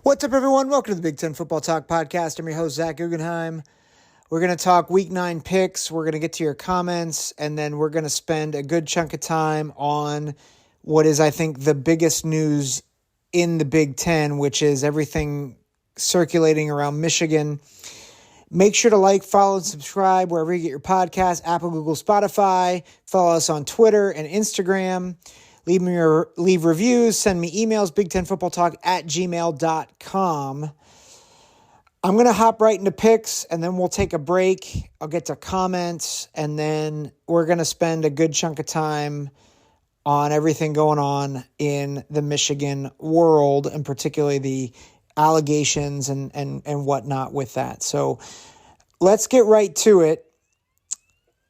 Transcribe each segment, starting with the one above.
What's up, everyone? Welcome to the Big Ten Football Talk Podcast. I'm your host, Zach Guggenheim. We're going to talk Week 9 picks. We're going to get to your comments, and then we're going to spend a good chunk of time on what is, I think, the biggest news in the Big Ten, which is everything circulating around Michigan. Make sure to like, follow, and subscribe wherever you get your podcasts, Apple, Google, Spotify. Follow us on Twitter and Instagram. Leave reviews, send me emails, big10footballtalk@gmail.com. I'm going to hop right into picks, and then we'll take a break. I'll get to comments, and then we're going to spend a good chunk of time on everything going on in the Michigan world, and particularly the allegations and whatnot with that. So let's get right to it.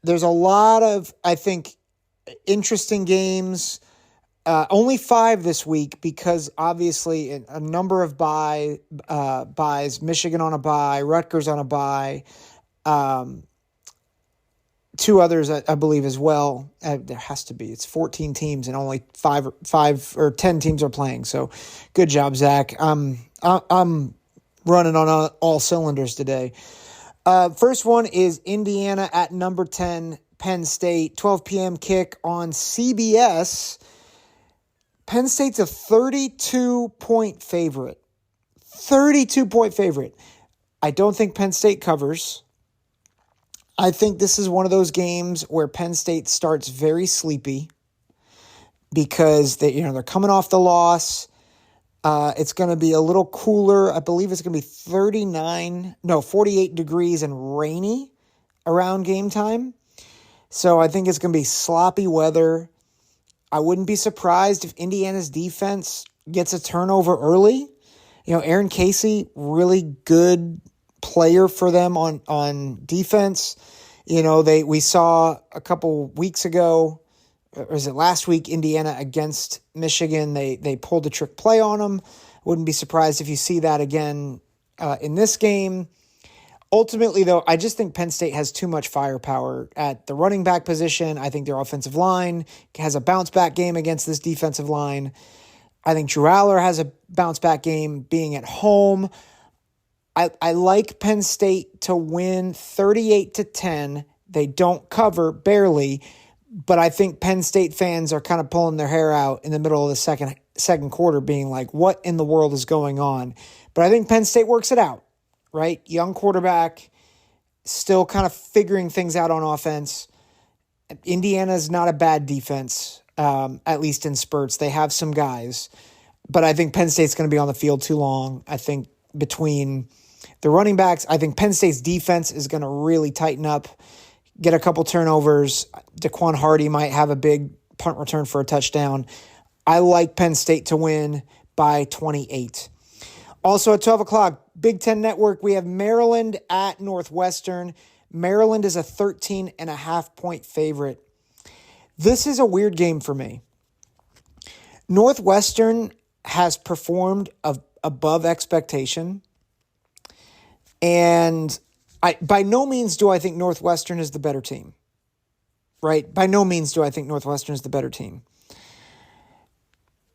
There's a lot of, I think, interesting games. Only 5 this week because obviously a number of buys, Michigan on a bye, Rutgers on a bye, 2 others I believe as well. There has to be. It's 14 teams and only 5 or 10 teams are playing. So good job, Zach. I'm running on all cylinders today. First one is Indiana at number 10, Penn State, 12 p.m. kick on CBS. Penn State's a 32-point favorite. 32-point favorite. I don't think Penn State covers. I think this is one of those games where Penn State starts very sleepy because they're coming off the loss. It's going to be a little cooler. I believe it's going to be 48 degrees and rainy around game time. So I think it's going to be sloppy weather. I wouldn't be surprised if Indiana's defense gets a turnover early. Aaron Casey, really good player for them on defense. We saw a couple weeks ago, or was it last week, Indiana against Michigan. They pulled a trick play on them. Wouldn't be surprised if you see that again in this game. Ultimately, though, I just think Penn State has too much firepower at the running back position. I think their offensive line has a bounce-back game against this defensive line. I think Drew Aller has a bounce-back game being at home. I like Penn State to win 38-10. They don't cover, barely, but I think Penn State fans are kind of pulling their hair out in the middle of the second quarter, being like, what in the world is going on? But I think Penn State works it out. Right? Young quarterback, still kind of figuring things out on offense. Indiana's not a bad defense, at least in spurts. They have some guys. But I think Penn State's going to be on the field too long. I think between the running backs, I think Penn State's defense is going to really tighten up, get a couple turnovers. Daquan Hardy might have a big punt return for a touchdown. I like Penn State to win by 28. Also at 12 o'clock, Big Ten Network, we have Maryland at Northwestern. Maryland is a 13.5-point favorite. This is a weird game for me. Northwestern has performed above expectation. And by no means do I think Northwestern is the better team. Right? By no means do I think Northwestern is the better team.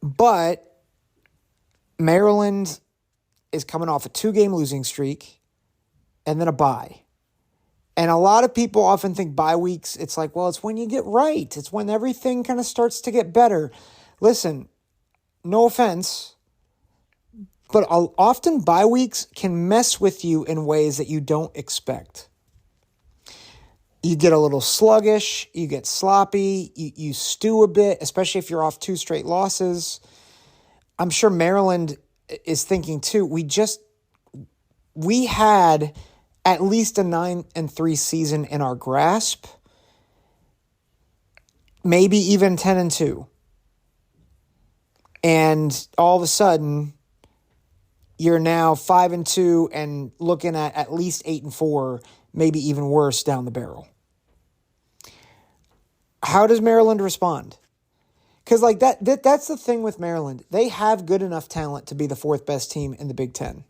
But Maryland is coming off a 2-game losing streak and then a bye. And a lot of people often think bye weeks, it's like, well, it's when you get right. It's when everything kind of starts to get better. Listen, no offense, but often bye weeks can mess with you in ways that you don't expect. You get a little sluggish, you get sloppy, you stew a bit, especially if you're off 2 straight losses. I'm sure Maryland is thinking too, we had at least a 9-3 season in our grasp, maybe even 10-2. And all of a sudden, you're now 5-2 and looking at least 8-4, maybe even worse down the barrel. How does Maryland respond? Because like that's the thing with Maryland. They have good enough talent to be the fourth best team in the Big Ten.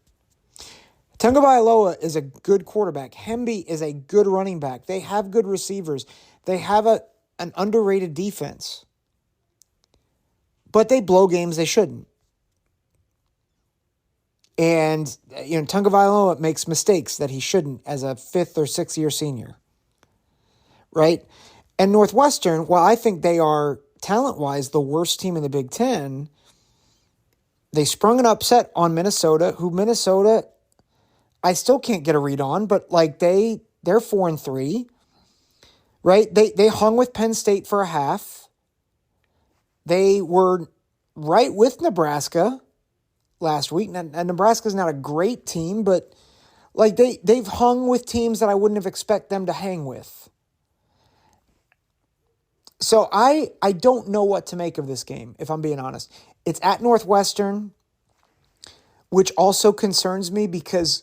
Tagovailoa is a good quarterback. Hemby is a good running back. They have good receivers. They have an underrated defense. But they blow games they shouldn't. And, Tagovailoa makes mistakes that he shouldn't as a 5th or 6th year senior. Right? And Northwestern, while I think they are talent-wise the worst team in the Big Ten, they sprung an upset on Minnesota, I still can't get a read on, but like they're 4-3, right? They hung with Penn State for a half. They were right with Nebraska last week. And Nebraska's not a great team, but like they've hung with teams that I wouldn't have expected them to hang with. So I don't know what to make of this game, if I'm being honest. It's at Northwestern, which also concerns me because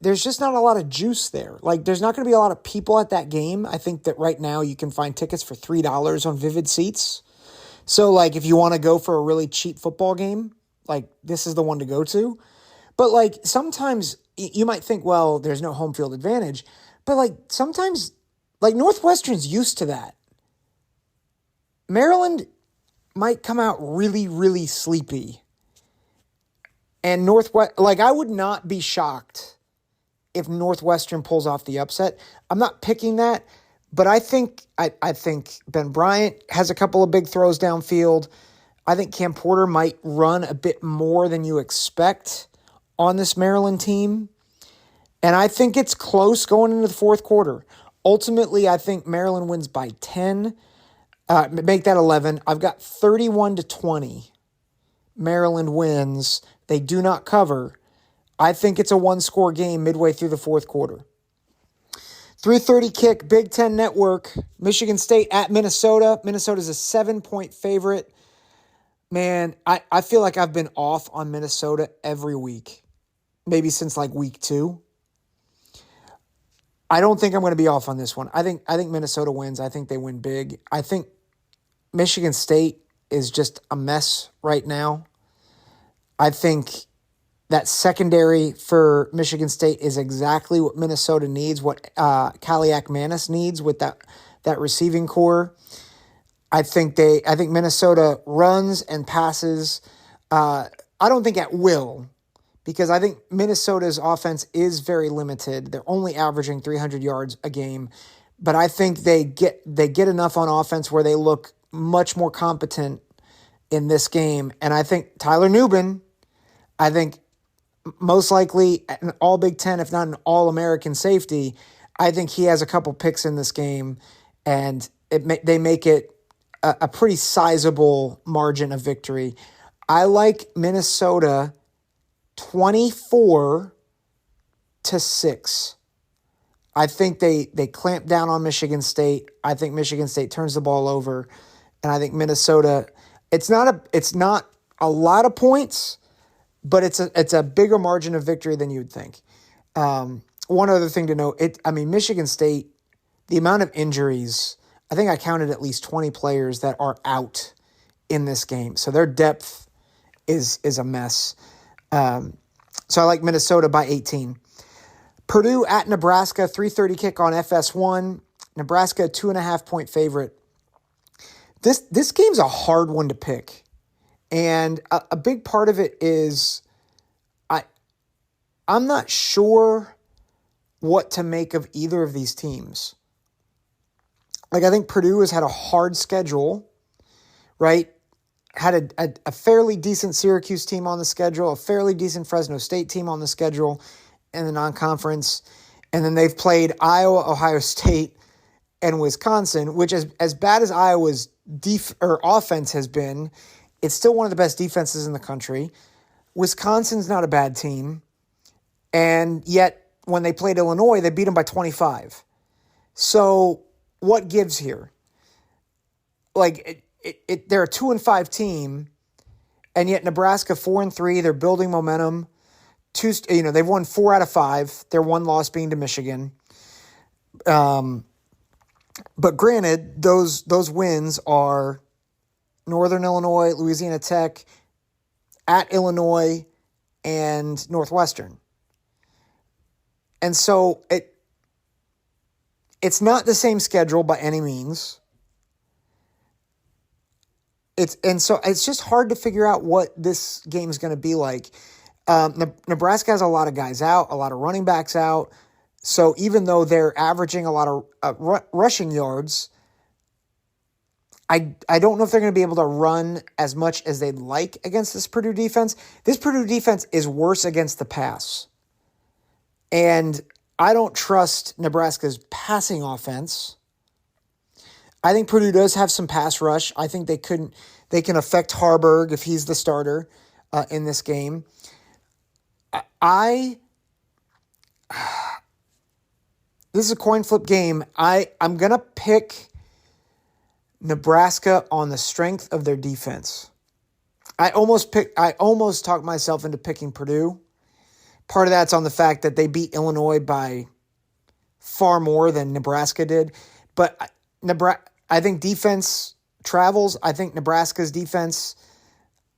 there's just not a lot of juice there. Like, there's not going to be a lot of people at that game. I think that right now you can find tickets for $3 on Vivid Seats. So, like, if you want to go for a really cheap football game, like, this is the one to go to. But, like, sometimes you might think, well, there's no home field advantage. But, like, sometimes, like, Northwestern's used to that. Maryland might come out really, really sleepy. And I would not be shocked if Northwestern pulls off the upset. I'm not picking that, but I think Ben Bryant has a couple of big throws downfield. I think Cam Porter might run a bit more than you expect on this Maryland team. And I think it's close going into the fourth quarter. Ultimately, I think Maryland wins by 10. Make that 11. I've got 31-20. Maryland wins. They do not cover. I think it's a one-score game midway through the fourth quarter. 3:30 kick, Big Ten Network, Michigan State at Minnesota. Minnesota's a 7-point favorite. Man, I feel like I've been off on Minnesota every week, maybe since like week 2. I don't think I'm going to be off on this one. I think Minnesota wins. I think they win big. I think Michigan State is just a mess right now. I think that secondary for Michigan State is exactly what Minnesota needs, what Kaliak-Manis needs with that receiving core. I think Minnesota runs and passes. I don't think at will, because I think Minnesota's offense is very limited. They're only averaging 300 yards a game, but I think they get enough on offense where they look much more competent in this game. And I think Tyler Nubin, most likely an all Big Ten, if not an all-American safety, I think he has a couple picks in this game, and they make it a pretty sizable margin of victory. I like Minnesota 24-6. I think they clamp down on Michigan State. I think Michigan State turns the ball over, and I think Minnesota. It's not a lot of points, but it's a bigger margin of victory than you'd think. One other thing to note, Michigan State, the amount of injuries, I think I counted at least 20 players that are out in this game. So their depth is a mess. So I like Minnesota by 18. Purdue at Nebraska, 3:30 kick on FS1. Nebraska, 2.5-point favorite. This game's a hard one to pick. And a big part of it is I'm not sure what to make of either of these teams. Like, I think Purdue has had a hard schedule, right? Had a fairly decent Syracuse team on the schedule, a fairly decent Fresno State team on the schedule in the non-conference. And then they've played Iowa, Ohio State, and Wisconsin, which as bad as Iowa's offense has been, it's still one of the best defenses in the country. Wisconsin's not a bad team. And yet, when they played Illinois, they beat them by 25. So, what gives here? Like, they're a 2-5 team, and yet Nebraska 4-3. They're building momentum. they've won 4 out of 5. Their one loss being to Michigan. But granted, those wins are Northern Illinois, Louisiana Tech, at Illinois, and Northwestern. And so it's not the same schedule by any means. So it's just hard to figure out what this game is going to be like. Nebraska has a lot of guys out, a lot of running backs out. So even though they're averaging a lot of rushing yards, I don't know if they're going to be able to run as much as they'd like against this Purdue defense. This Purdue defense is worse against the pass. And I don't trust Nebraska's passing offense. I think Purdue does have some pass rush. I think they can affect Harburg if he's the starter in this game. This is a coin flip game. I'm going to pick Nebraska on the strength of their defense. I almost talked myself into picking Purdue. Part of that's on the fact that they beat Illinois by far more than Nebraska did. But I think defense travels. I think Nebraska's defense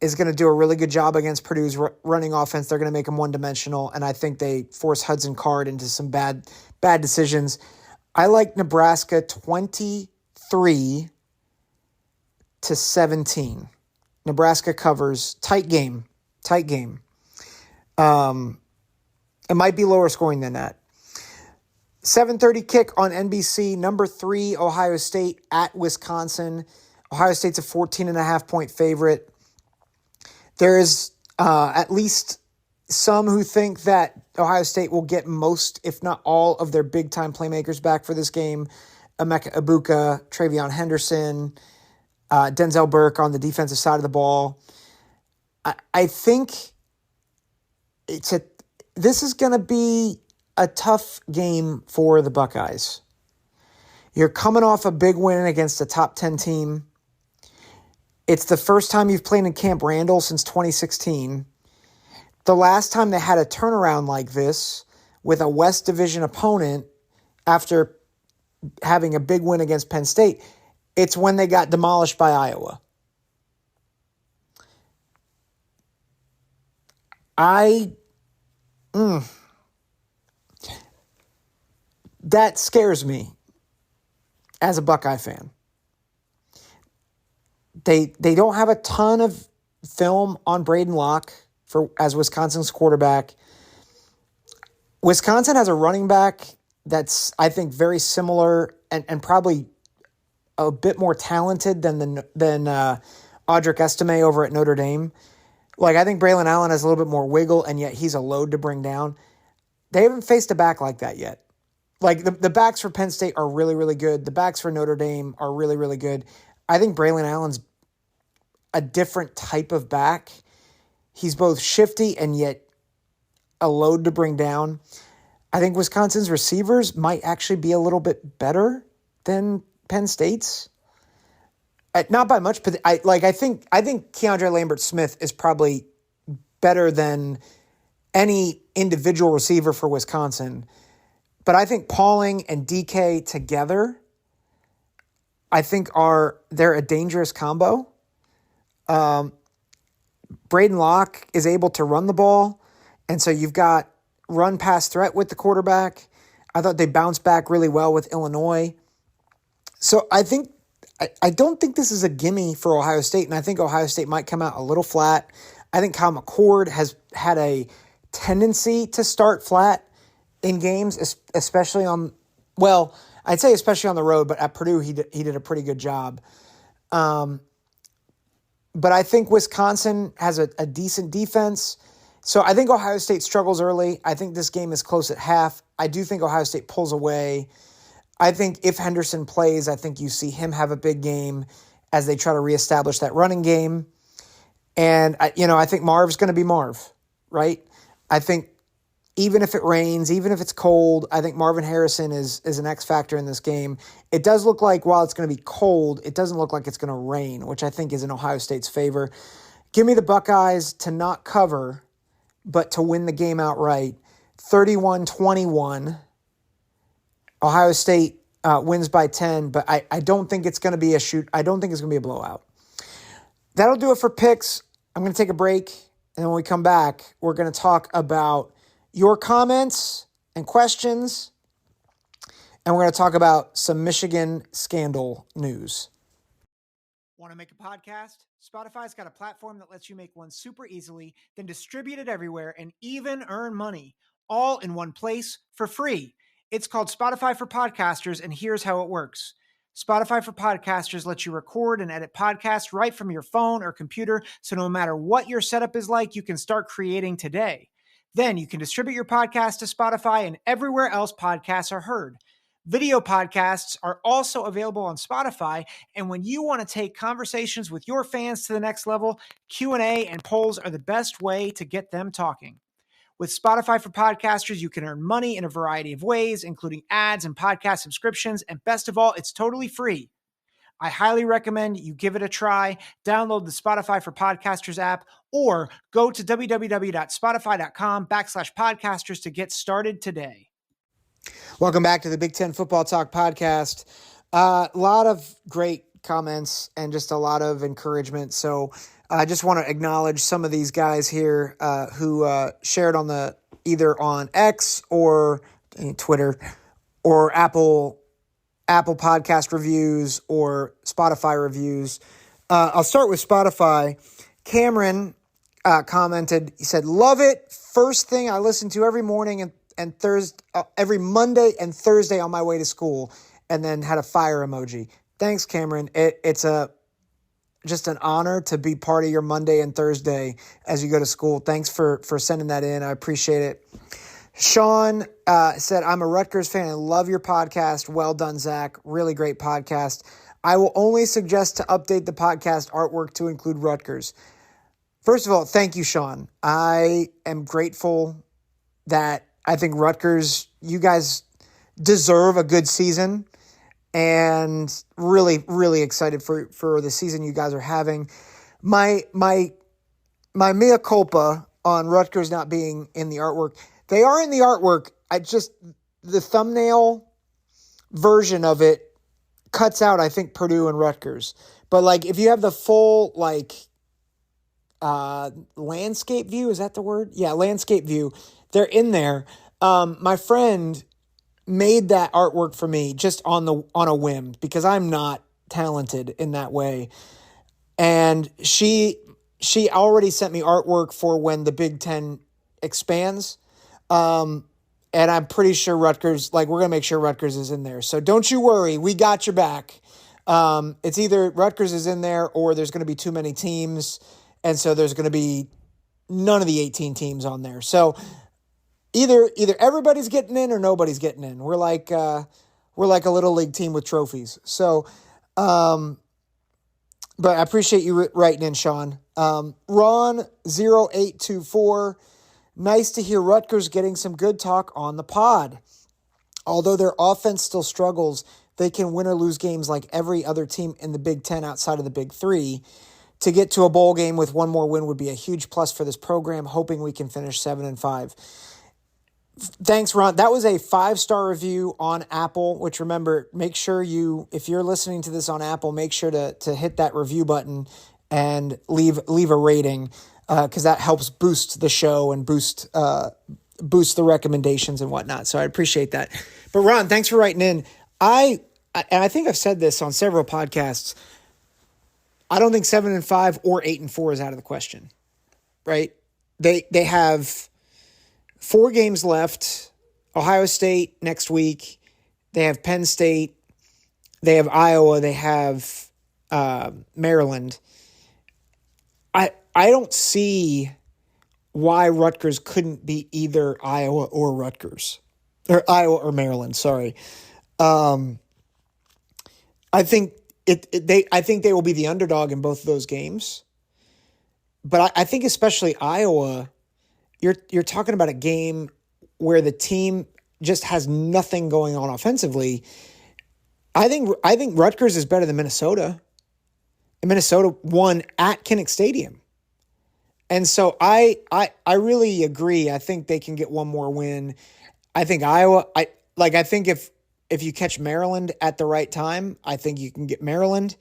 is going to do a really good job against Purdue's running offense. They're going to make them one-dimensional, and I think they force Hudson Card into some bad decisions. I like Nebraska 23-17. Nebraska covers. Tight game. It might be lower scoring than that. 7:30 kick on NBC. Number 3, Ohio State at Wisconsin. Ohio State's a 14.5-point favorite. There is at least some who think that Ohio State will get most, if not all, of their big-time playmakers back for this game. Emeka Ibuka, Travion Henderson, Denzel Burke on the defensive side of the ball. I think this is going to be a tough game for the Buckeyes. You're coming off a big win against a top 10 team. It's the first time you've played in Camp Randall since 2016. The last time they had a turnaround like this with a West Division opponent after having a big win against Penn State, it's when they got demolished by Iowa. That scares me as a Buckeye fan. They don't have a ton of film on Braden Locke as Wisconsin's quarterback. Wisconsin has a running back that's, I think, very similar and probably a bit more talented than Audric Estime over at Notre Dame. Like, I think Braylon Allen has a little bit more wiggle, and yet he's a load to bring down. They haven't faced a back like that yet. Like, the backs for Penn State are really, really good. The backs for Notre Dame are really, really good. I think Braylon Allen's a different type of back. He's both shifty and yet a load to bring down. I think Wisconsin's receivers might actually be a little bit better than Penn State's. Not by much, but I think Keandre Lambert-Smith is probably better than any individual receiver for Wisconsin. But I think Pauling and DK together, I think they're a dangerous combo. Braden Locke is able to run the ball, and so you've got run-pass threat with the quarterback. I thought they bounced back really well with Illinois. So I don't think this is a gimme for Ohio State, and I think Ohio State might come out a little flat. I think Kyle McCord has had a tendency to start flat in games, especially on the road, but at Purdue he did a pretty good job. But I think Wisconsin has a decent defense. So I think Ohio State struggles early. I think this game is close at half. I do think Ohio State pulls away. I think if Henderson plays, I think you see him have a big game as they try to reestablish that running game. And, I think Marv's going to be Marv, right? I think even if it rains, even if it's cold, I think Marvin Harrison is an X factor in this game. It does look like while it's going to be cold, it doesn't look like it's going to rain, which I think is in Ohio State's favor. Give me the Buckeyes to not cover, but to win the game outright. 31-21. Ohio State wins by 10, but I don't think it's going to be a shoot. I don't think it's going to be a blowout. That'll do it for picks. I'm going to take a break, and when we come back, we're going to talk about your comments and questions, and we're going to talk about some Michigan scandal news. Want to make a podcast? Spotify's got a platform that lets you make one super easily, then distribute it everywhere and even earn money, all in one place for free. It's called Spotify for Podcasters, and here's how it works. Spotify for Podcasters lets you record and edit podcasts right from your phone or computer, so no matter what your setup is like, you can start creating today. Then you can distribute your podcast to Spotify and everywhere else podcasts are heard. Video podcasts are also available on Spotify, and when you want to take conversations with your fans to the next level, Q&A and polls are the best way to get them talking. With Spotify for Podcasters, you can earn money in a variety of ways, including ads and podcast subscriptions, and best of all, it's totally free. I highly recommend you give it a try. Download the Spotify for Podcasters app or go to www.spotify.com/podcasters to get started today. Welcome back to the Big Ten Football Talk podcast. A lot of great comments and just a lot of encouragement. So I just want to acknowledge some of these guys here who shared on either on X or Twitter or Apple podcast reviews or Spotify reviews. I'll start with Spotify. Cameron commented, he said, "Love it. First thing I listen to every morning and Thursday, every Monday and Thursday on my way to school," and then had a fire emoji. Thanks, Cameron. It's just an honor to be part of your Monday and Thursday as you go to school. Thanks for sending that in. I appreciate it. Sean said, "I'm a Rutgers fan. I love your podcast. Well done, Zach. Really great podcast. I will only suggest to update the podcast artwork to include Rutgers." First of all, thank you, Sean. I am grateful that I think Rutgers, you guys deserve a good season, and really, really excited for the season you guys are having. My mea culpa on Rutgers not being in the artwork. They are in the artwork. The thumbnail version of it cuts out, I think, Purdue and Rutgers. But like, if you have the full landscape view, is that the word? Yeah, landscape view. They're in there. My friend made that artwork for me just on a whim because I'm not talented in that way. And she already sent me artwork for when the Big Ten expands. And I'm pretty sure Rutgers, we're going to make sure Rutgers is in there. So don't you worry. We got your back. It's either Rutgers is in there or there's going to be too many teams. And so there's going to be none of the 18 teams on there. So either everybody's getting in or nobody's getting in. We're like a little league team with trophies. So, but I appreciate you writing in, Sean. Ron0824, nice to hear Rutgers getting some good talk on the pod. Although their offense still struggles, they can win or lose games like every other team in the Big Ten outside of the Big Three. To get to a bowl game with one more win would be a huge plus for this program, hoping we can finish 7-5. Thanks, Ron. That was a 5-star review on Apple, which, remember, make sure if you're listening to this on Apple, make sure to hit that review button and leave a rating, because that helps boost the show and boost the recommendations and whatnot. So I appreciate that. But Ron, thanks for writing in. And I think I've said this on several podcasts. I don't think 7-5 or 8-4 is out of the question, right? They have 4 games left. Ohio State next week. They have Penn State. They have Iowa. They have Maryland. I don't see why Rutgers couldn't be either Iowa or Rutgers. Or Iowa or Maryland, sorry. I think they will be the underdog in both of those games. But I think especially Iowa, you're talking about a game where the team just has nothing going on offensively. I think Rutgers is better than Minnesota. And Minnesota won at Kinnick Stadium. And so I really agree. I think they can get one more win. I think Iowa. I think if you catch Maryland at the right time, I think you can get Maryland.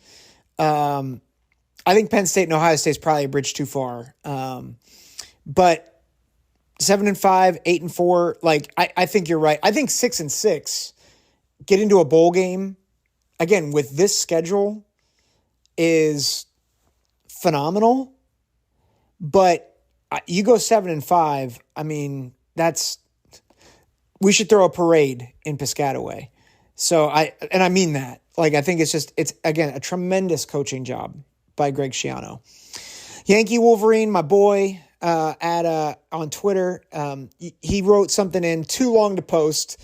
I think Penn State and Ohio State is probably a bridge too far. But 7-5, 8-4, I think you're right. I think 6-6, get into a bowl game again with this schedule is phenomenal. But you go 7-5. I mean, we should throw a parade in Piscataway. So I mean that. I think it's again a tremendous coaching job by Greg Schiano. Yankee Wolverine, my boy, on Twitter, he wrote something in too long to post,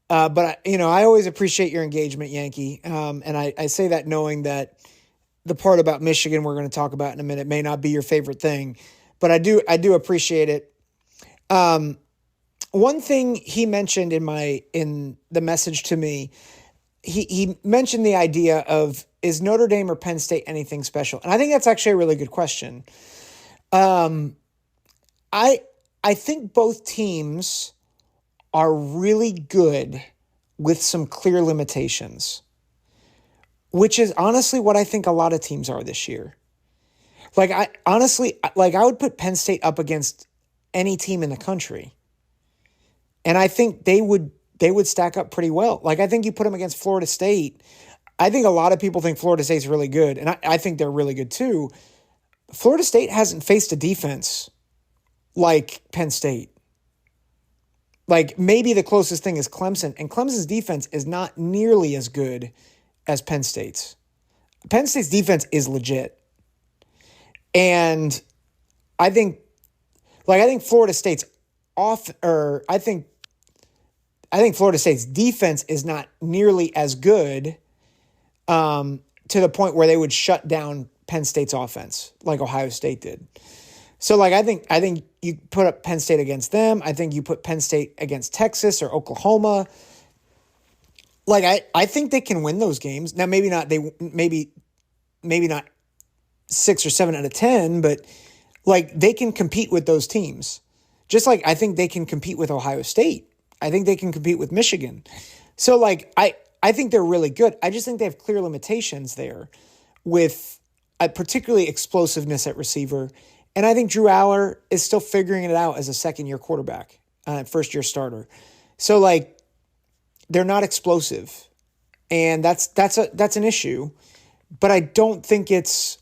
but I always appreciate your engagement, Yankee, and I say that knowing that the part about Michigan we're going to talk about in a minute may not be your favorite thing, but I do appreciate it. One thing he mentioned in the message to me, he mentioned the idea of, is Notre Dame or Penn State anything special? And I think that's actually a really good question. I think both teams are really good with some clear limitations, which is honestly what I think a lot of teams are this year. I would put Penn State up against any team in the country. And I think they would stack up pretty well. I think you put them against Florida State. I think a lot of people think Florida State's really good, and I think they're really good too. Florida State hasn't faced a defense like Penn State. Maybe the closest thing is Clemson, and Clemson's defense is not nearly as good as Penn State's. Penn State's defense is legit. And I think Florida State's I think Florida State's defense is not nearly as good to the point where they would shut down Penn State's offense like Ohio State did. So I think you put up Penn State against them. I think you put Penn State against Texas or Oklahoma. I think they can win those games. Now maybe not 6 or 7 out of 10, but they can compete with those teams. Just I think they can compete with Ohio State. I think they can compete with Michigan. So I think they're really good. I just think they have clear limitations there with particularly explosiveness at receiver. And I think Drew Aller is still figuring it out as a second-year quarterback, first-year starter. So they're not explosive, and that's an issue. But I don't think it's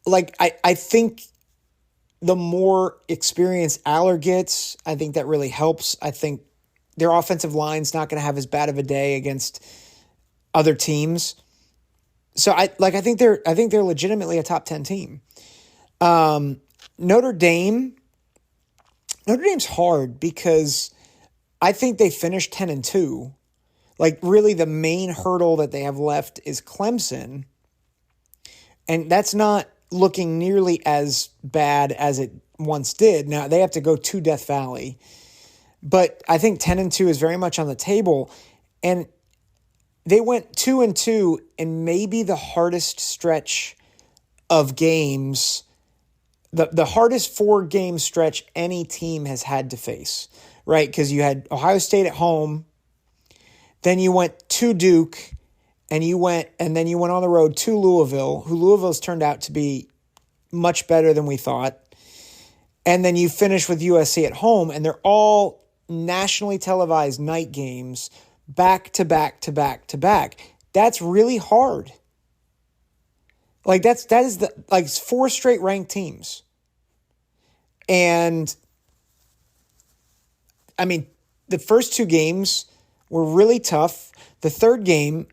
I think the more experience Aller gets, I think that really helps. I think their offensive line's not going to have as bad of a day against other teams. So I think they're legitimately a top 10 team. Notre Dame's hard because I think they finished 10-2. Really the main hurdle that they have left is Clemson. And that's not looking nearly as bad as it once did. Now they have to go to Death Valley, but I think 10-2 is very much on the table. And they went 2-2 in maybe the hardest stretch of games, the hardest 4-game stretch any team has had to face, right? Because you had Ohio State at home, then you went to Duke, and then you went on the road to Louisville, who Louisville's turned out to be much better than we thought. And then you finish with USC at home, and they're all nationally televised night games back to back to back to back. That's really hard. That is 4 straight ranked teams. And I mean, the first 2 games were really tough. The third game,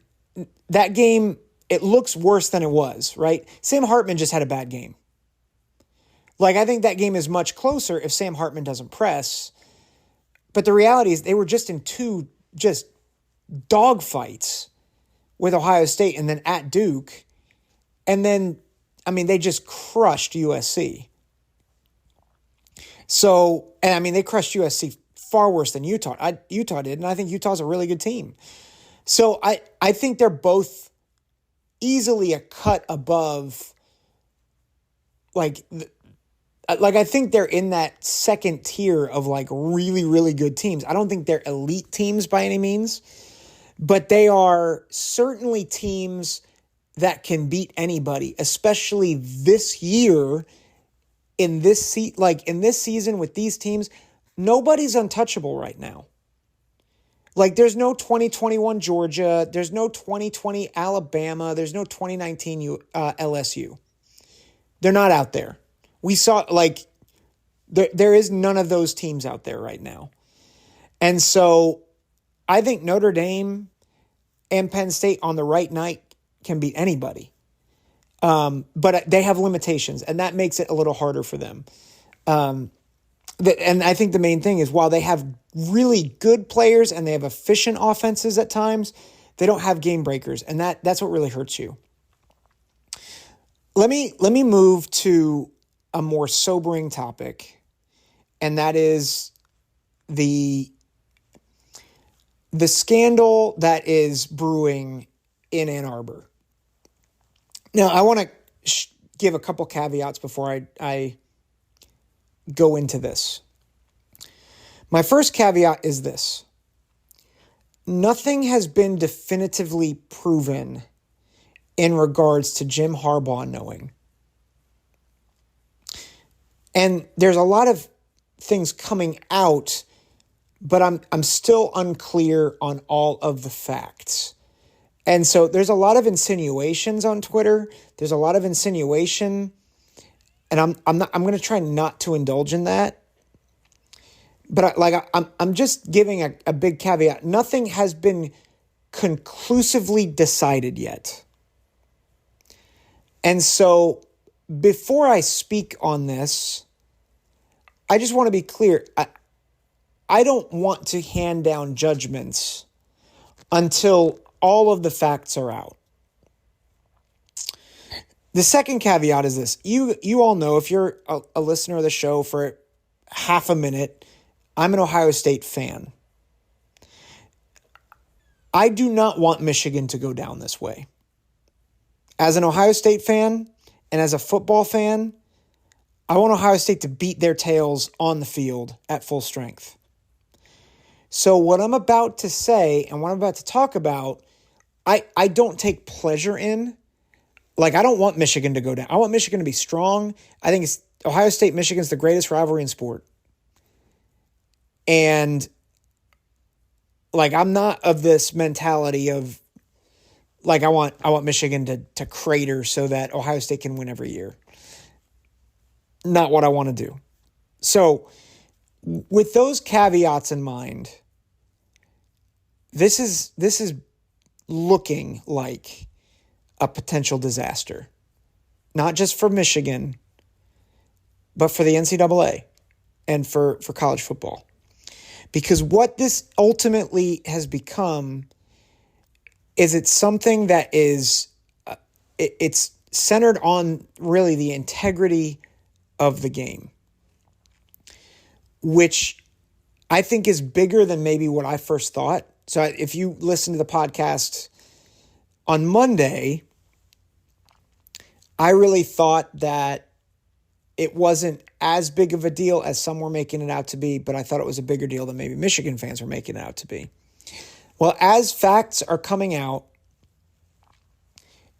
that game, it looks worse than it was, right? Sam Hartman just had a bad game. I think that game is much closer if Sam Hartman doesn't press. But the reality is they were just in 2 just dogfights with Ohio State and then at Duke. And then, I mean, they just crushed USC. So, and I mean, they crushed USC far worse than Utah. Utah did, and I think Utah's a really good team. So I think they're both easily a cut above like I think they're in that second tier of like really, really good teams. I don't think they're elite teams by any means, but they are certainly teams that can beat anybody, especially this year in this in this season with these teams. Nobody's untouchable right now. Like there's no 2021 Georgia, there's no 2020 Alabama, there's no 2019 LSU. They're not out there. We saw like there is none of those teams out there right now. And so I think Notre Dame and Penn State on the right night can beat anybody. But they have limitations, and that makes it a little harder for them. And I think the main thing is while they have really good players and they have efficient offenses at times, they don't have game breakers, and that's what really hurts you. Let me move to a more sobering topic, and that is the scandal that is brewing in Ann Arbor. Now, I want to give a couple caveats before I go into this. My first caveat is this. Nothing has been definitively proven in regards to Jim Harbaugh knowing. And there's a lot of things coming out, but I'm still unclear on all of the facts. And so there's a lot of insinuations on Twitter. There's a lot of insinuation, and I'm going to try not to indulge in that. But I'm just giving a big caveat. Nothing has been conclusively decided yet. And so before I speak on this, I just want to be clear. I don't want to hand down judgments until all of the facts are out. The second caveat is this. You all know, if you're a listener of the show for half a minute, I'm an Ohio State fan. I do not want Michigan to go down this way. As an Ohio State fan and as a football fan, I want Ohio State to beat their tails on the field at full strength. So what I'm about to say and what I'm about to talk about, I don't take pleasure in. Like, I don't want Michigan to go down. I want Michigan to be strong. I think Ohio State-Michigan's the greatest rivalry in sport. And, like, I'm not of this mentality of, like, I want Michigan to crater so that Ohio State can win every year. Not what I want to do. So, with those caveats in mind, this is looking like a potential disaster, not just for Michigan, but for the NCAA and for college football. Because what this ultimately has become is it's something that is, it's centered on really the integrity of the game, which I think is bigger than maybe what I first thought. So if you listen to the podcast on Monday, I really thought that it wasn't as big of a deal as some were making it out to be, but I thought it was a bigger deal than maybe Michigan fans were making it out to be. Well, as facts are coming out,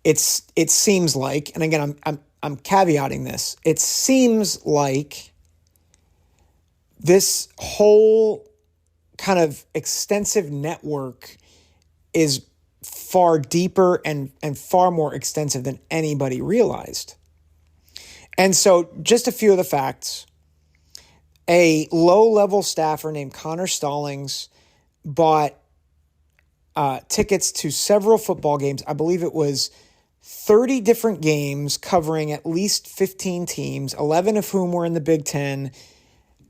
it seems like, and again, I'm caveating this, it seems like this whole kind of extensive network is far deeper and far more extensive than anybody realized. And so just a few of the facts. A low-level staffer named Connor Stallings bought tickets to several football games. I believe it was 30 different games covering at least 15 teams, 11 of whom were in the Big Ten,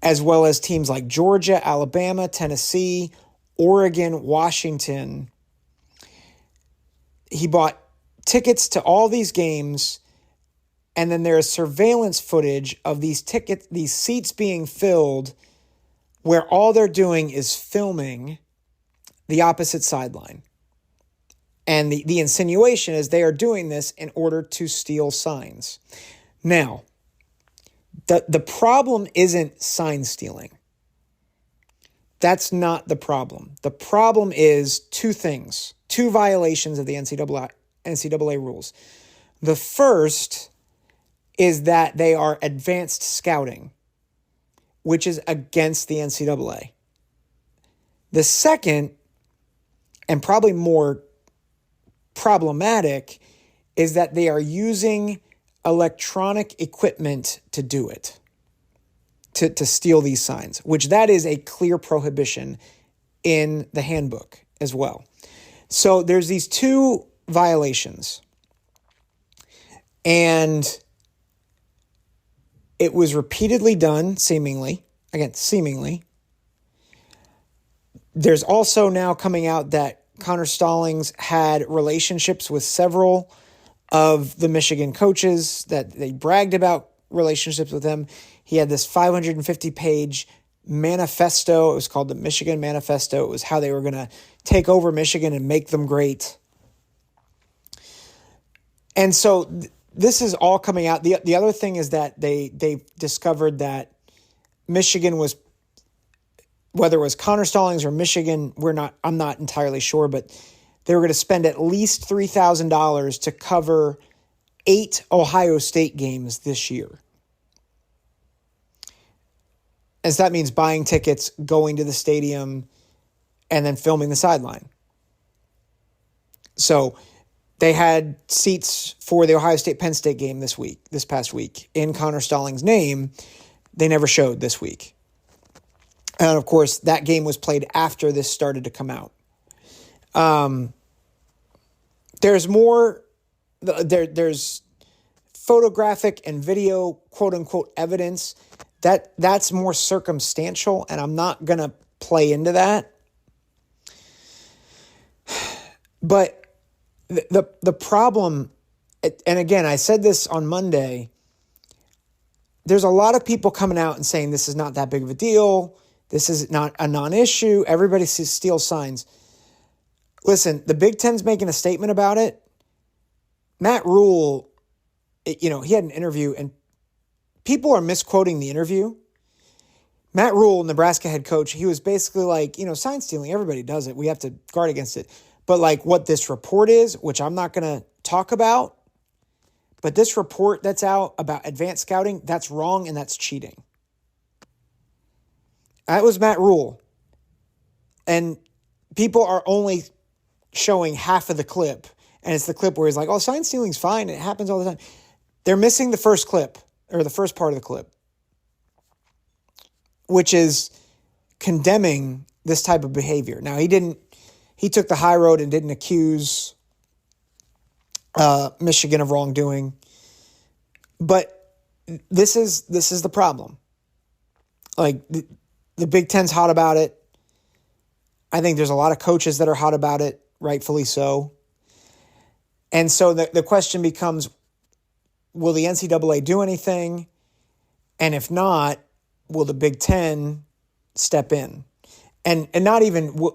as well as teams like Georgia, Alabama, Tennessee, Oregon, Washington. He bought tickets to all these games, and then there is surveillance footage of these seats being filled where all they're doing is filming the opposite sideline. And the insinuation is they are doing this in order to steal signs. Now, The problem isn't sign stealing. That's not the problem. The problem is two things, two violations of the NCAA rules. The first is that they are advanced scouting, which is against the NCAA. The second, and probably more problematic, is that they are using electronic equipment to do it, to steal these signs, which that is a clear prohibition in the handbook as well. So there's these two violations, and it was repeatedly done, seemingly. Again, seemingly. There's also now coming out that Connor Stallings had relationships with several of the Michigan coaches, that they bragged about relationships with them. He had this 550-page manifesto. It was called the Michigan Manifesto. It was how they were going to take over Michigan and make them great. And so this is all coming out. The other thing is that they discovered that Michigan was, whether it was Connor Stallings or Michigan, I'm not entirely sure, but they were going to spend at least $3,000 to cover 8 Ohio State games this year. And so that means buying tickets, going to the stadium, and then filming the sideline. So they had seats for the Ohio State Penn State game this past week, in Connor Stallings' name. They never showed this week. And of course, that game was played after this started to come out. There's more. There's photographic and video, quote unquote, evidence that's more circumstantial, and I'm not gonna play into that. But the problem, and again, I said this on Monday. There's a lot of people coming out and saying this is not that big of a deal. This is not a non-issue. Everybody steals signs. Listen, the Big Ten's making a statement about it. Matt Rule, he had an interview, and people are misquoting the interview. Matt Rule, Nebraska head coach, he was basically like, sign stealing, everybody does it. We have to guard against it. But like what this report is, which I'm not going to talk about, but this report that's out about advanced scouting, that's wrong and that's cheating. That was Matt Rule. And people are only showing half of the clip. And it's the clip where he's like, sign stealing's fine. It happens all the time. They're missing the first clip, or the first part of the clip, which is condemning this type of behavior. Now, he took the high road and didn't accuse Michigan of wrongdoing. But this is the problem. Like, the Big Ten's hot about it. I think there's a lot of coaches that are hot about it, rightfully so. And so the question becomes, will the NCAA do anything? And if not, will the Big Ten step in? And not even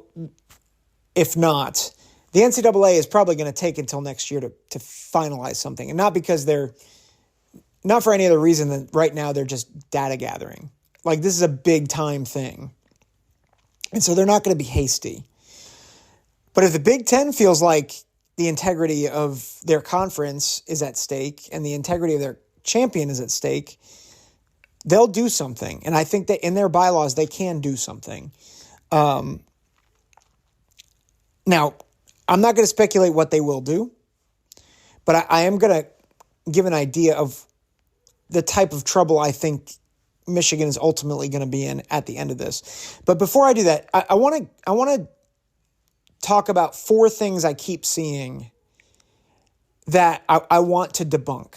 if not, the NCAA is probably going to take until next year to finalize something. And not because not for any other reason than right now they're just data gathering. Like, this is a big time thing. And so they're not going to be hasty. But if the Big Ten feels like the integrity of their conference is at stake and the integrity of their champion is at stake, they'll do something. And I think that in their bylaws, they can do something. Now, I'm not going to speculate what they will do, but I am going to give an idea of the type of trouble I think Michigan is ultimately going to be in at the end of this. But before I do that, I want to talk about 4 things I keep seeing that I want to debunk.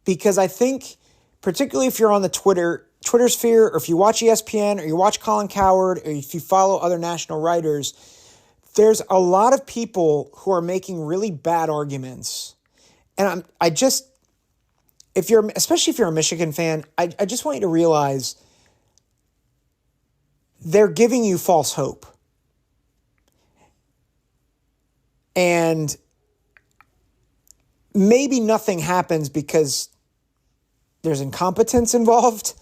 Because I think, particularly if you're on the Twitter sphere, or if you watch ESPN, or you watch Colin Cowherd, or if you follow other national writers, there's a lot of people who are making really bad arguments. And especially if you're a Michigan fan, I just want you to realize they're giving you false hope. And maybe nothing happens because there's incompetence involved.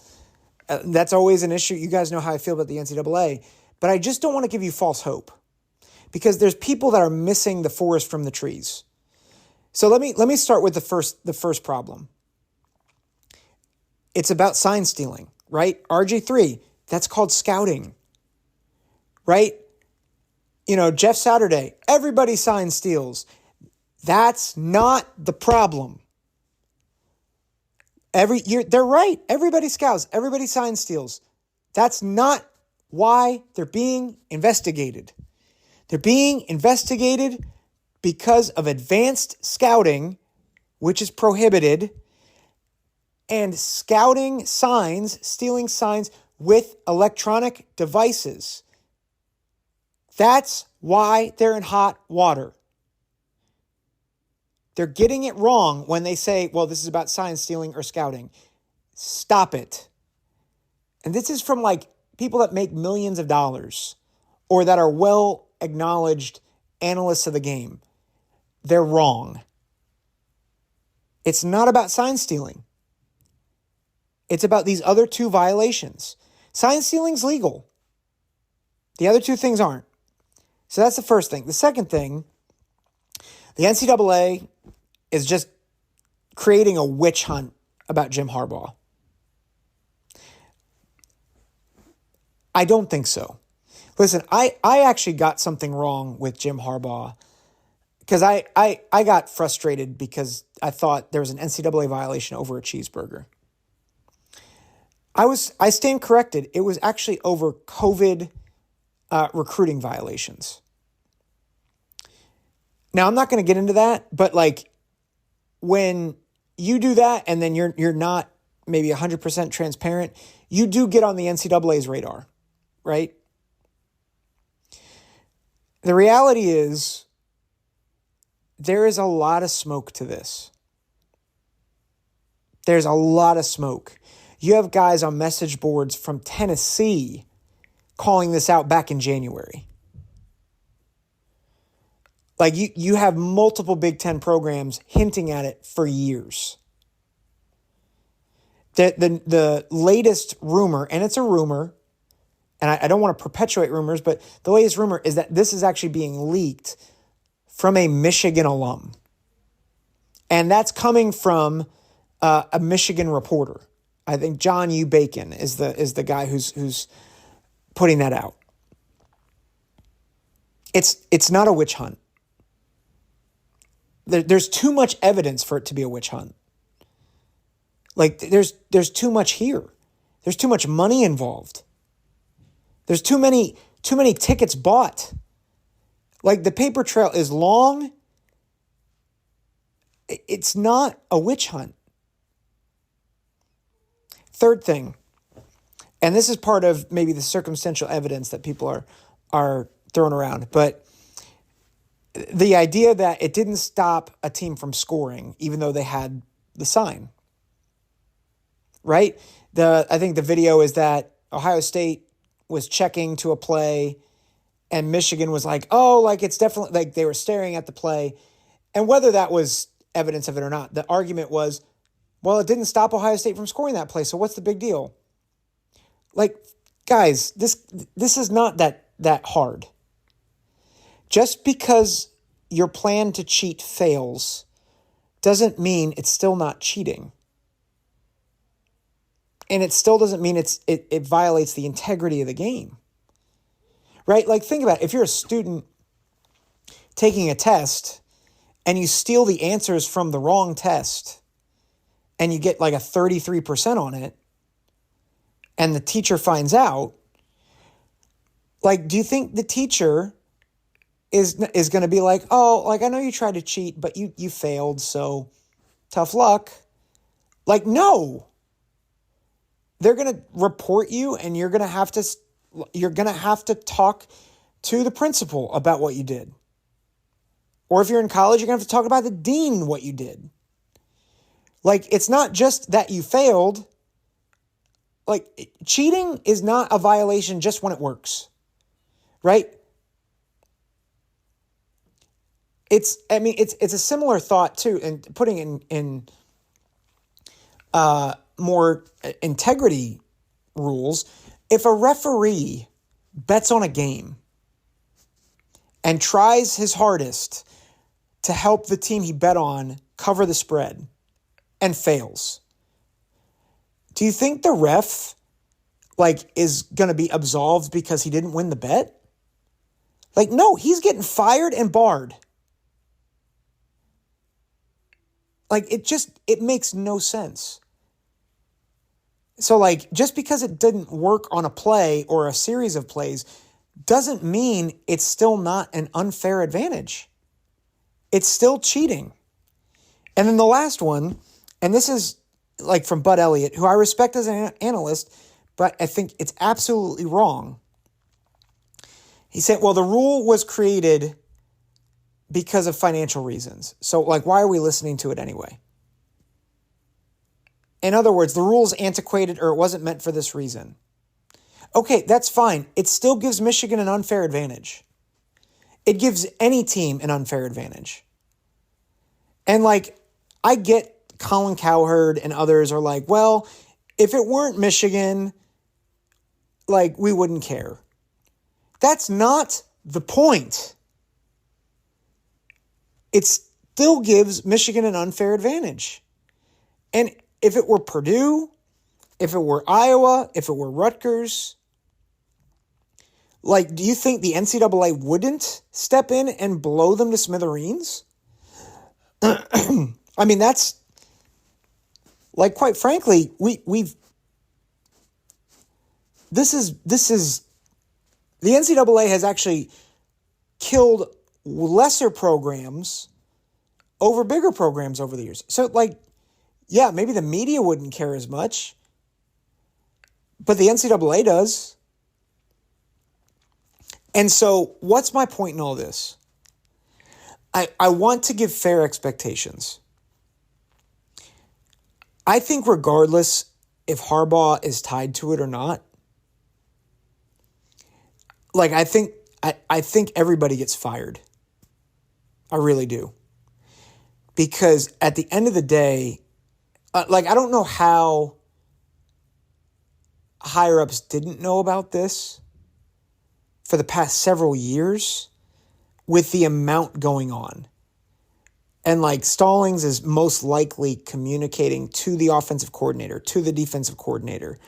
That's always an issue. You guys know how I feel about the NCAA, but I just don't want to give you false hope because there's people that are missing the forest from the trees. So let me start with the first problem. It's about sign stealing, right? RG3, that's called scouting, right? Jeff Saturday, everybody sign steals. That's not the problem. Every year, they're right. Everybody scouts. Everybody sign steals. That's not why they're being investigated. They're being investigated because of advanced scouting, which is prohibited, and scouting signs, stealing signs with electronic devices. That's why they're in hot water. They're getting it wrong when they say, well, this is about sign stealing or scouting. Stop it. And this is from people that make millions of dollars or that are well acknowledged analysts of the game. They're wrong. It's not about sign stealing. It's about these other two violations. Sign stealing's legal. The other two things aren't. So that's the first thing. The second thing, the NCAA is just creating a witch hunt about Jim Harbaugh. I don't think so. Listen, I actually got something wrong with Jim Harbaugh because I got frustrated because I thought there was an NCAA violation over a cheeseburger. I stand corrected. It was actually over COVID recruiting violations. Now, I'm not going to get into that, but when you do that and then you're not maybe 100% transparent, you do get on the NCAA's radar, right? The reality is there is a lot of smoke to this. There's a lot of smoke. You have guys on message boards from Tennessee calling this out back in January. You have multiple Big Ten programs hinting at it for years. The latest rumor, and it's a rumor, and I don't want to perpetuate rumors, but the latest rumor is that this is actually being leaked from a Michigan alum. And that's coming from a Michigan reporter. I think John U. Bacon is the guy who's putting that out. It's not a witch hunt. There's too much evidence for it to be a witch hunt. There's too much here. There's too much money involved. There's too many tickets bought. The paper trail is long. It's not a witch hunt. Third thing, and this is part of maybe the circumstantial evidence that people are throwing around, but the idea that it didn't stop a team from scoring, even though they had the sign, right? I think the video is that Ohio State was checking to a play and Michigan was it's definitely they were staring at the play. And whether that was evidence of it or not, the argument was, well, it didn't stop Ohio State from scoring that play. So what's the big deal? Guys, this is not that hard. Just because your plan to cheat fails doesn't mean it's still not cheating. And it still doesn't mean it violates the integrity of the game. Right? Think about it. If you're a student taking a test and you steal the answers from the wrong test and you get a 33% on it and the teacher finds out, do you think the teacher is going to be I know you tried to cheat, but you failed, so tough luck? No. They're going to report you and you're going to have to talk to the principal about what you did. Or if you're in college, you're going to have to talk about the dean what you did. It's not just that you failed. Cheating is not a violation just when it works. Right? It's a similar thought too, and putting in more integrity rules, if a referee bets on a game and tries his hardest to help the team he bet on cover the spread and fails, do you think the ref is going to be absolved because he didn't win the bet? No, he's getting fired and barred. It makes no sense. So just because it didn't work on a play or a series of plays doesn't mean it's still not an unfair advantage. It's still cheating. And then the last one, and this is from Bud Elliott, who I respect as an analyst, but I think it's absolutely wrong. He said, well, the rule was created because of financial reasons. So why are we listening to it anyway? In other words, the rule's antiquated or it wasn't meant for this reason. Okay, that's fine. It still gives Michigan an unfair advantage. It gives any team an unfair advantage. And I get Colin Cowherd and others are well, if it weren't Michigan, we wouldn't care. That's not the point. It still gives Michigan an unfair advantage. And if it were Purdue, if it were Iowa, if it were Rutgers, do you think the NCAA wouldn't step in and blow them to smithereens? I mean, that's quite frankly, this is the NCAA has actually killed lesser programs over bigger programs over the years. So yeah, maybe the media wouldn't care as much, but the NCAA does. And so what's my point in all this? I want to give fair expectations. I think regardless if Harbaugh is tied to it or not, I think everybody gets fired. I really do. Because at the end of the day, I don't know how higher-ups didn't know about this for the past several years with the amount going on. And Stallings is most likely communicating to the offensive coordinator, to the defensive coordinator.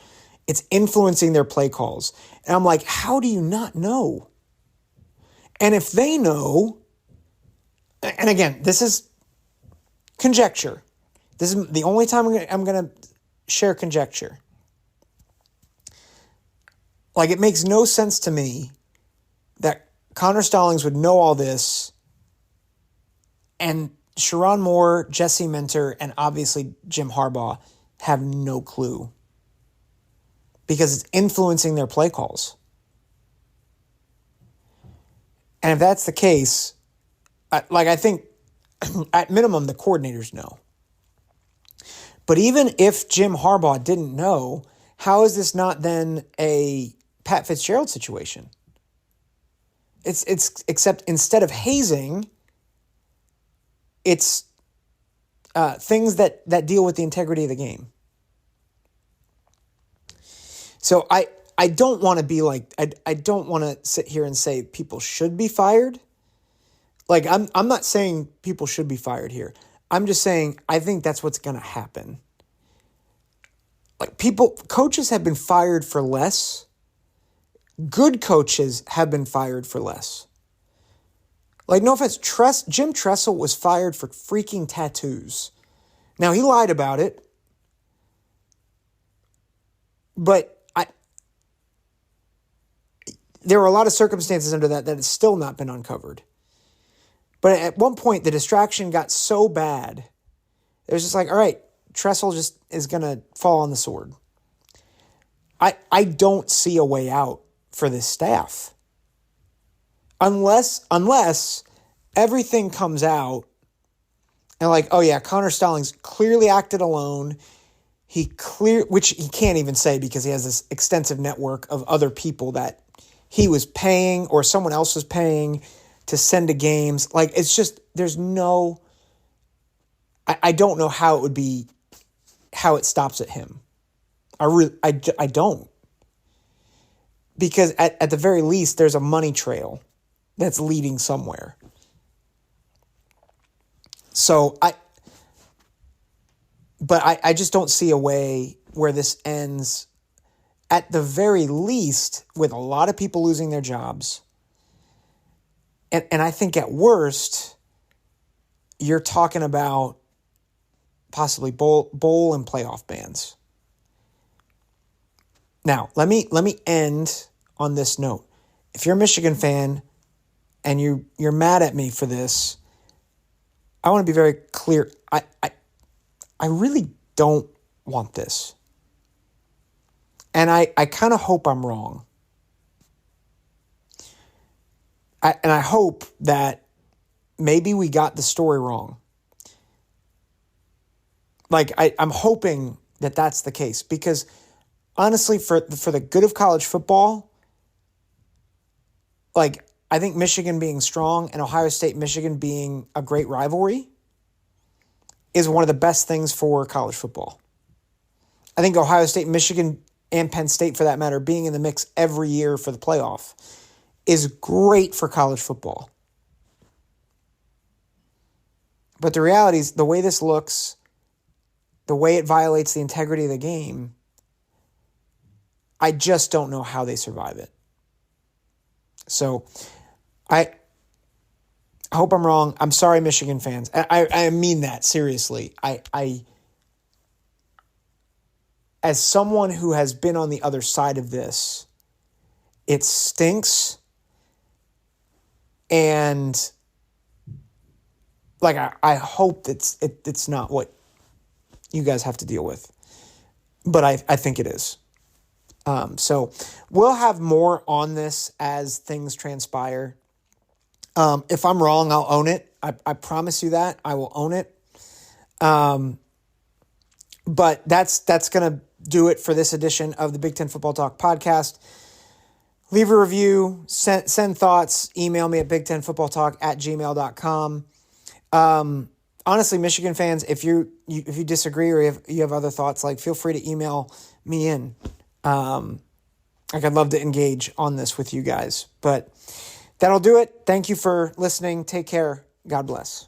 It's influencing their play calls. And I'm how do you not know? And if they know, and again, this is conjecture. This is the only time I'm going to share conjecture. It makes no sense to me that Connor Stallings would know all this and Sherrone Moore, Jesse Minter, and obviously Jim Harbaugh have no clue because it's influencing their play calls. And if that's the case, I think at minimum the coordinators know. But even if Jim Harbaugh didn't know, how is this not then a Pat Fitzgerald situation? It's except instead of hazing, it's things that deal with the integrity of the game. So I don't want to be I don't want to sit here and say people should be fired. I'm not saying people should be fired here. I'm just saying I think that's what's going to happen. Coaches have been fired for less. Good coaches have been fired for less. No offense, Jim Tressel was fired for freaking tattoos. Now, he lied about it, but there were a lot of circumstances under that has still not been uncovered. But at one point, the distraction got so bad, it was just all right, Tressel just is going to fall on the sword. I don't see a way out for this staff. Unless everything comes out and oh yeah, Connor Stallings clearly acted alone. Which he can't even say because he has this extensive network of other people that he was paying or someone else was paying to send to games. It's just, there's no, I don't know how it would be, how it stops at him. I don't. Because at the very least, there's a money trail that's leading somewhere. So I just don't see a way where this ends, at the very least, with a lot of people losing their jobs. And I think at worst, you're talking about possibly bowl and playoff bans. Now, let me end on this note. If you're a Michigan fan and you're mad at me for this, I want to be very clear. I really don't want this. And I kind of hope I'm wrong. I hope that maybe we got the story wrong. Like, I'm hoping that that's the case, because honestly, for the good of college football, like, I think Michigan being strong and Ohio State, Michigan being a great rivalry is one of the best things for college football. I think Ohio State, Michigan, and Penn State, for that matter, being in the mix every year for the playoff is great for college football. But the reality is, the way this looks, the way it violates the integrity of the game, I just don't know how they survive it. So I hope I'm wrong. I'm sorry, Michigan fans. I mean that seriously. I as someone who has been on the other side of this, it stinks. And like, I hope it's not what you guys have to deal with. But I think it is. So we'll have more on this as things transpire. If I'm wrong, I'll own it. I promise you that. I will own it. But that's going to do it for this edition of the Big Ten Football Talk podcast. Leave a review, send thoughts, email me at bigtenfootballtalk@gmail.com. Honestly, Michigan fans, if you disagree or if you have other thoughts, like, feel free to email me in. I'd love to engage on this with you guys. But that'll do it. Thank you for listening. Take care. God bless.